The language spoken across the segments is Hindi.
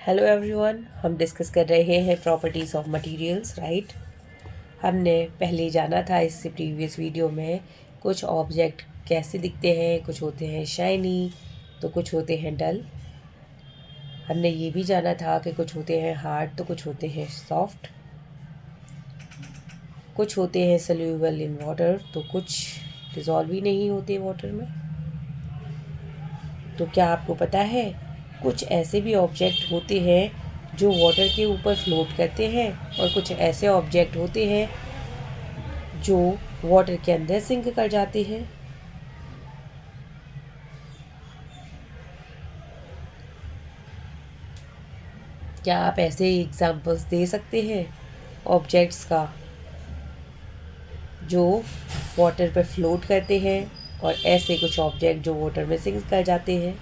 हेलो एवरीवन, हम डिस्कस कर रहे हैं प्रॉपर्टीज़ ऑफ मटेरियल्स, राइट। हमने पहले जाना था इससे प्रीवियस वीडियो में कुछ ऑब्जेक्ट कैसे दिखते हैं। कुछ होते हैं शाइनी तो कुछ होते हैं डल। हमने ये भी जाना था कि कुछ होते हैं हार्ड तो कुछ होते हैं सॉफ्ट। कुछ होते हैं सोल्यूबल इन वाटर तो कुछ डिज़ोल्व ही नहीं होते वाटर में। तो क्या आपको पता है कुछ ऐसे भी ऑब्जेक्ट होते हैं जो वाटर के ऊपर फ्लोट करते हैं और कुछ ऐसे ऑब्जेक्ट होते हैं जो वाटर के अंदर सिंक कर जाते हैं। क्या आप ऐसे एग्जांपल्स दे सकते हैं ऑब्जेक्ट्स का जो वाटर पर फ्लोट करते हैं और ऐसे कुछ ऑब्जेक्ट जो वाटर में सिंक कर जाते हैं?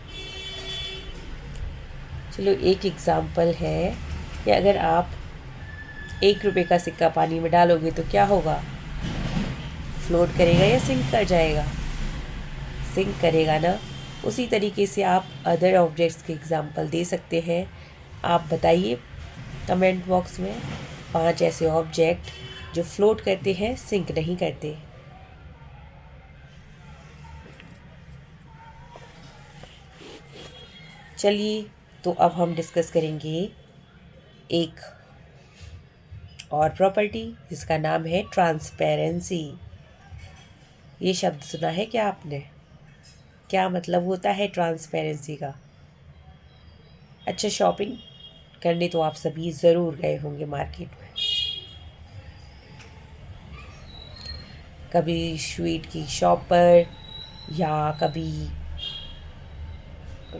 चलो, एक एग्जांपल है कि अगर आप 1 रुपये का सिक्का पानी में डालोगे तो क्या होगा? फ्लोट करेगा या सिंक कर जाएगा? सिंक करेगा ना। उसी तरीके से आप अदर ऑब्जेक्ट्स के एग्जांपल दे सकते हैं। आप बताइए कमेंट बॉक्स में 5 ऐसे ऑब्जेक्ट जो फ्लोट करते हैं, सिंक नहीं करते। चलिए, तो अब हम डिस्कस करेंगे एक और प्रॉपर्टी जिसका नाम है ट्रांसपेरेंसी। ये शब्द सुना है क्या आपने? क्या मतलब होता है ट्रांसपेरेंसी का? अच्छा, शॉपिंग करने तो आप सभी ज़रूर गए होंगे मार्केट में। कभी स्वीट की शॉप पर या कभी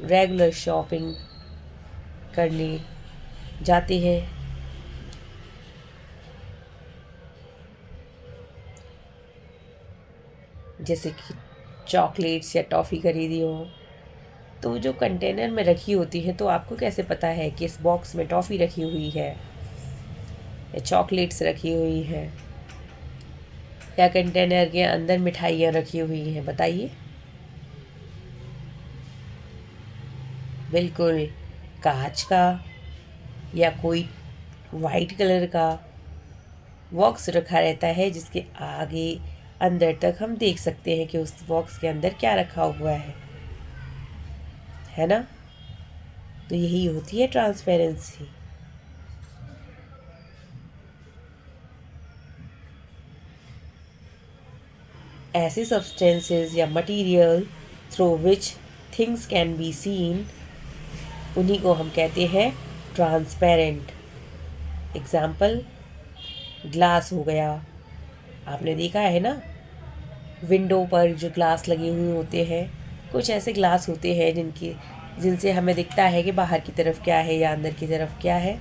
रेगुलर शॉपिंग करने जाते हैं। जैसे कि चॉकलेट्स या टॉफ़ी खरीदी हो तो जो कंटेनर में रखी होती है, तो आपको कैसे पता है कि इस बॉक्स में टॉफ़ी रखी हुई है या चॉकलेट्स रखी हुई है या कंटेनर के अंदर मिठाइयाँ रखी हुई हैं? बताइए। बिल्कुल, कांच का या कोई वाइट कलर का बॉक्स रखा रहता है जिसके आगे अंदर तक हम देख सकते हैं कि उस बॉक्स के अंदर क्या रखा हुआ है ना। तो यही होती है ट्रांसपेरेंसी। ऐसे सब्सटेंसेस या material through which things can be seen, उन्हीं को हम कहते हैं ट्रांसपेरेंट। एग्जाम्पल, ग्लास हो गया। आपने देखा है ना, विंडो पर जो ग्लास लगे हुए होते हैं, कुछ ऐसे ग्लास होते हैं जिनसे हमें दिखता है कि बाहर की तरफ क्या है या अंदर की तरफ क्या है।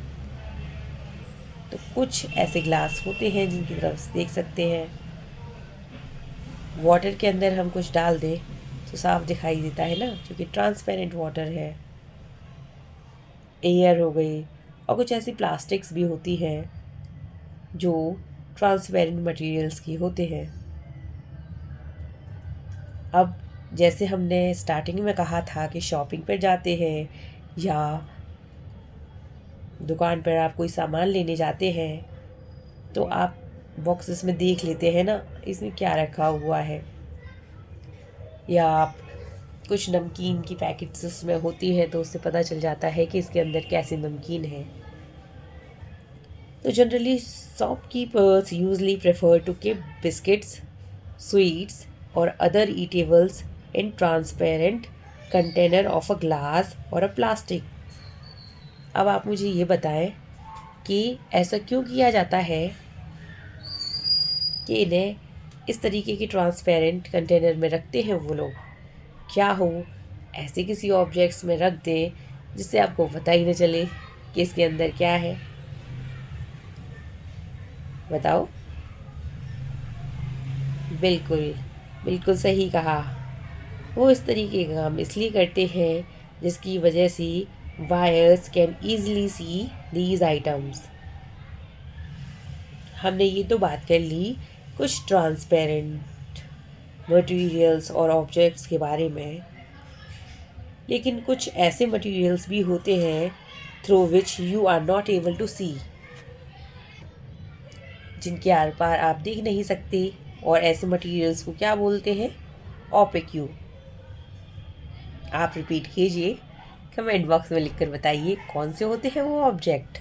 तो कुछ ऐसे ग्लास होते हैं जिनकी तरफ देख सकते हैं। वाटर के अंदर हम कुछ डाल दें तो साफ दिखाई देता है ना, क्योंकि ट्रांसपेरेंट वाटर है। एयर हो गई, और कुछ ऐसी प्लास्टिक्स भी होती हैं जो ट्रांसपेरेंट मटेरियल्स की होते हैं। अब जैसे हमने स्टार्टिंग में कहा था कि शॉपिंग पर जाते हैं या दुकान पर आप कोई सामान लेने जाते हैं तो आप बॉक्सेस में देख लेते हैं ना इसमें क्या रखा हुआ है। या आप कुछ नमकीन की पैकेट्स उसमें होती है तो उससे पता चल जाता है कि इसके अंदर कैसे नमकीन है। तो generally shopkeepers usually prefer to keep biscuits, sweets और other eatables in transparent container of a glass or a plastic। अब आप मुझे ये बताएं कि ऐसा क्यों किया जाता है कि इन्हें इस तरीके की ट्रांसपेरेंट कंटेनर में रखते हैं वो लोग। क्या हो ऐसे किसी ऑब्जेक्ट्स में रख दें जिससे आपको पता ही न चले कि इसके अंदर क्या है? बताओ। बिल्कुल, बिल्कुल सही कहा। वो इस तरीके का काम इसलिए करते हैं जिसकी वजह से wires can easily see these items. हमने ये तो बात कर ली कुछ ट्रांसपेरेंट मटेरियल्स और ऑब्जेक्ट्स के बारे में, लेकिन कुछ ऐसे मटेरियल्स भी होते हैं through which you are not able to see, जिनके आर पार आप देख नहीं सकते। और ऐसे मटेरियल्स को क्या बोलते हैं? ओपेक्यू। आप रिपीट कीजिए, कमेंट बॉक्स में लिखकर बताइए कौन से होते हैं वो ऑब्जेक्ट,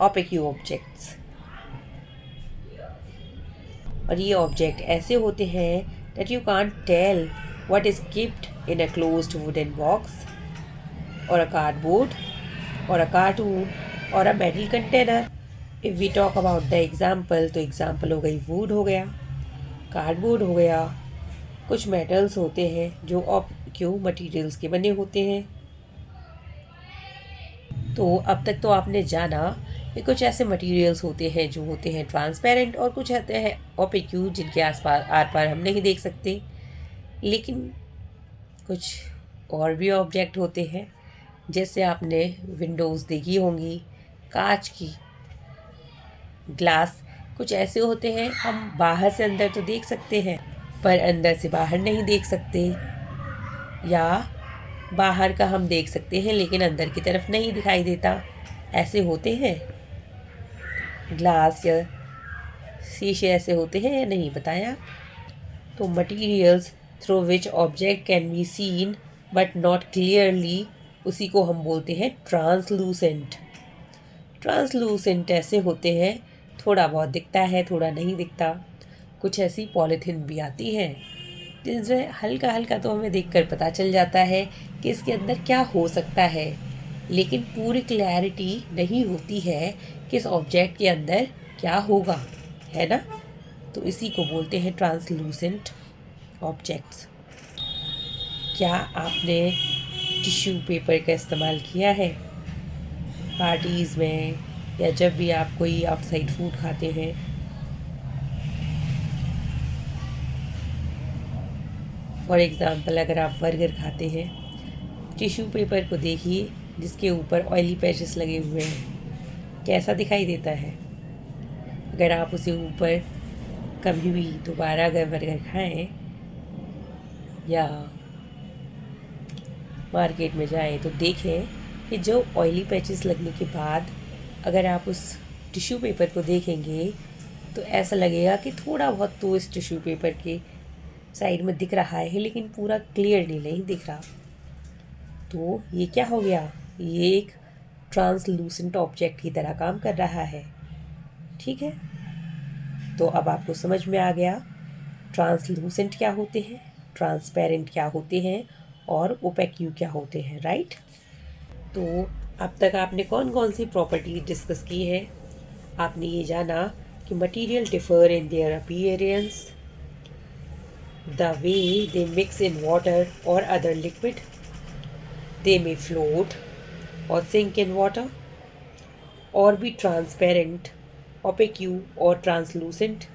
ओपेक्यू ऑब्जेक्ट्स। और ये ऑब्जेक्ट ऐसे होते हैं that you can't tell what is keeped in a closed wooden box और अ कार्डबोर्ड और अ कार्टून और a metal container. If we talk about the example, तो एग्जाम्पल हो गई वुड हो गया, कार्डबोर्ड हो गया, कुछ मेटल्स होते हैं जो ओपेक्यू मटेरियल्स के बने होते हैं। तो अब तक तो आपने जाना कि कुछ ऐसे मटेरियल्स होते हैं जो होते हैं ट्रांसपेरेंट और कुछ होते हैं ओपेक्यू जिनके आसपास आर पार हम नहीं देख सकते। लेकिन कुछ और भी ऑब्जेक्ट होते हैं, जैसे आपने विंडोज़ देखी होंगी, कांच की, ग्लास, कुछ ऐसे होते हैं हम बाहर से अंदर तो देख सकते हैं पर अंदर से बाहर नहीं देख सकते, या बाहर का हम देख सकते हैं लेकिन अंदर की तरफ नहीं दिखाई देता। ऐसे होते हैं ग्लास या शीशे, ऐसे होते हैं या नहीं, बताया? तो materials through which object can be seen but not clearly, उसी को हम बोलते हैं ट्रांसलूसेंट। ट्रांसलूसेंट ऐसे होते हैं थोड़ा बहुत दिखता है, थोड़ा नहीं दिखता। कुछ ऐसी पॉलीथीन भी आती है जिनसे हल्का हल्का तो हमें देखकर पता चल जाता है कि इसके अंदर क्या हो सकता है, लेकिन पूरी क्लैरिटी नहीं होती है कि इस ऑब्जेक्ट के अंदर क्या होगा, है ना? तो इसी को बोलते हैं ट्रांसलूसेंट ऑब्जेक्ट्स। क्या आपने टिश्यू पेपर का इस्तेमाल किया है पार्टीज़ में, या जब भी आप कोई आउटसाइड फूड खाते हैं? फॉर एग्ज़ाम्पल, अगर आप बर्गर खाते हैं, टिश्यू पेपर को देखिए जिसके ऊपर ऑयली पैचेस लगे हुए हैं, कैसा दिखाई देता है? अगर आप उसे ऊपर कभी भी दोबारा अगर बर्गर खाएं या मार्केट में जाएं तो देखें कि जो ऑयली पैचेस लगने के बाद अगर आप उस टिश्यू पेपर को देखेंगे तो ऐसा लगेगा कि थोड़ा बहुत तो इस टिश्यू पेपर के साइड में दिख रहा है लेकिन पूरा क्लियरली नहीं दिख रहा। तो ये क्या हो गया? ये एक ट्रांसलूसेंट ऑब्जेक्ट की तरह काम कर रहा है। ठीक है, तो अब आपको समझ में आ गया ट्रांसलूसेंट क्या होते हैं, ट्रांसपेरेंट क्या होते हैं और ओपेक्यू क्या होते हैं, राइट? तो अब तक आपने कौन कौन सी प्रॉपर्टी डिस्कस की है? आपने ये जाना कि material differ in their appearance, the way they mix in water or other liquid, they may float or sink in water or be transparent, opaque और translucent।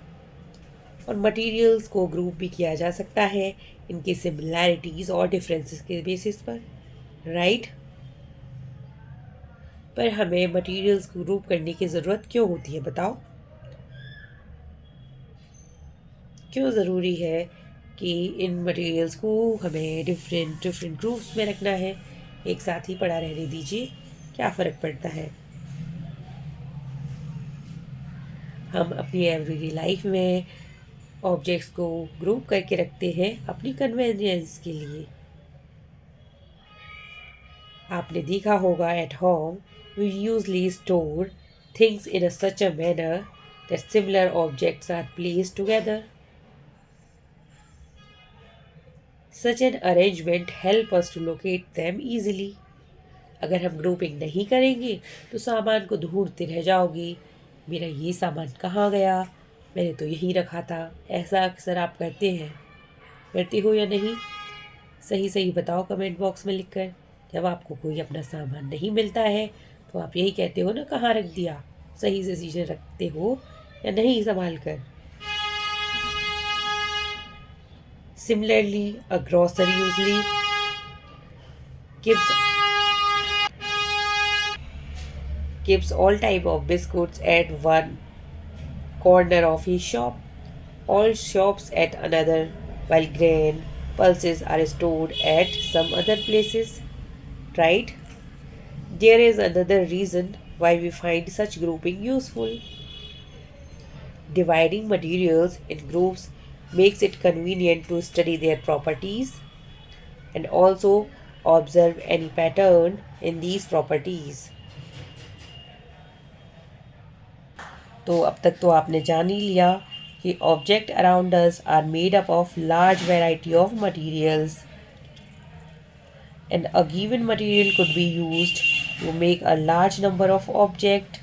और मटेरियल्स को ग्रुप भी किया जा सकता है इनकी सिमिलैरिटीज़ और डिफरेंसेस के बेसिस पर, राइट? पर हमें मटेरियल्स को ग्रुप करने की ज़रूरत क्यों होती है, बताओ? क्यों ज़रूरी है कि इन मटेरियल्स को हमें डिफरेंट डिफरेंट ग्रुप्स में रखना है? एक साथ ही पड़ा रहने दीजिए, क्या फ़र्क पड़ता है? हम अपनी एवरीडे लाइफ में ऑब्जेक्ट्स को ग्रुप करके रखते हैं अपनी कन्वीनियंस के लिए। आपने देखा होगा at home we usually store things in a such a manner that similar objects are placed together. Such an arrangement help us to locate them easily। अगर हम ग्रुपिंग नहीं करेंगे तो सामान को ढूंढते रह जाओगे, मेरा ये सामान कहाँ गया, मैंने तो यहीं रखा था। ऐसा अक्सर आप करते हैं, करते हो या नहीं? सही सही बताओ कमेंट बॉक्स में लिखकर। जब आपको कोई अपना सामान नहीं मिलता है तो आप यही कहते हो ना, कहाँ रख दिया? सही से चीज़ें रखते हो या नहीं संभाल कर? Similarly, a grocer usually keeps all type of biscuits at one corner of his shop, all shops at another, while grain, pulses are stored at some other places, right? There is another reason why we find such grouping useful. Dividing materials in groups makes it convenient to study their properties and also observe any pattern in these properties. तो अब तक तो आपने जान ही लिया कि object around us are made up of large variety of materials and a given material could be used to make a large number of objects.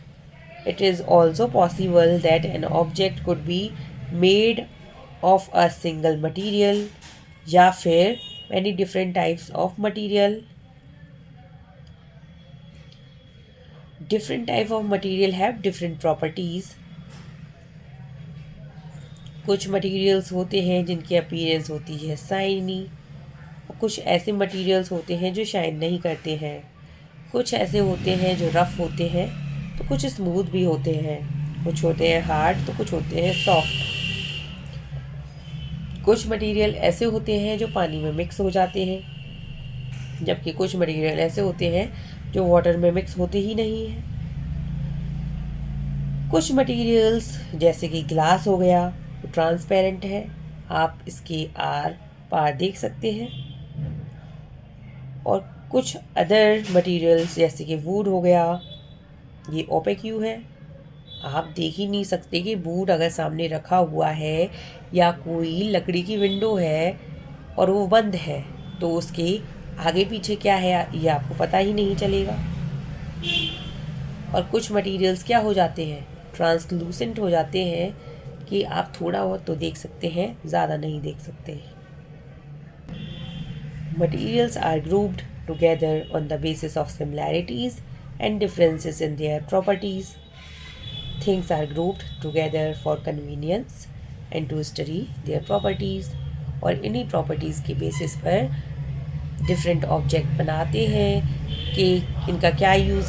It is also possible that an object could be made of a single material या फिर many different types of material. Different type of material have different properties. कुछ मटेरियल्स होते हैं जिनकी अपीयरेंस होती है शाइनी, और कुछ ऐसे मटेरियल्स होते हैं जो शाइन नहीं करते हैं। कुछ ऐसे होते हैं जो रफ़ होते हैं तो कुछ स्मूथ भी होते हैं, कुछ होते हैं हार्ड तो कुछ होते हैं सॉफ्ट। कुछ मटेरियल ऐसे होते हैं जो पानी में मिक्स हो जाते हैं, जबकि कुछ मटेरियल ऐसे होते हैं जो वाटर में मिक्स होते ही नहीं हैं। कुछ मटेरियल्स जैसे कि ग्लास हो गया तो ट्रांसपेरेंट है, आप इसके आर पार देख सकते हैं। और कुछ अदर मटेरियल्स जैसे कि वुड हो गया, ये ओपेक्यू है, आप देख ही नहीं सकते कि वुड अगर सामने रखा हुआ है या कोई लकड़ी की विंडो है और वो बंद है तो उसके आगे पीछे क्या है ये आपको पता ही नहीं चलेगा। और कुछ मटेरियल्स क्या हो जाते हैं, ट्रांसलूसेंट हो जाते हैं कि आप थोड़ा बहुत तो देख सकते हैं, ज़्यादा नहीं देख सकते। Materials are grouped together on the basis of similarities and differences in their properties. Things are grouped together for convenience and to study their properties. और इन्हीं properties के basis पर different object बनाते हैं कि इनका क्या use